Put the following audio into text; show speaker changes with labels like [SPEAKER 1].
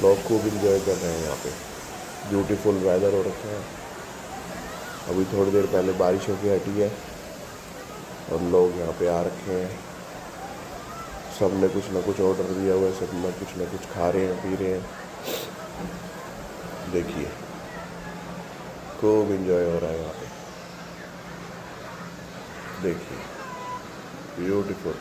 [SPEAKER 1] लोग खूब इंजॉय कर रहे हैं यहाँ पे। ब्यूटीफुल वेदर हो रखा है। अभी थोड़ी देर पहले बारिश होके हटी है और लोग यहाँ पे आ रखे हैं। सब ने कुछ ना कुछ ऑर्डर दिया हुआ है, सब ने कुछ ना कुछ खा रहे हैं, पी रहे हैं। देखिए खूब इंजॉय हो रहा है यहाँ पे। देखिए ब्यूटीफुल।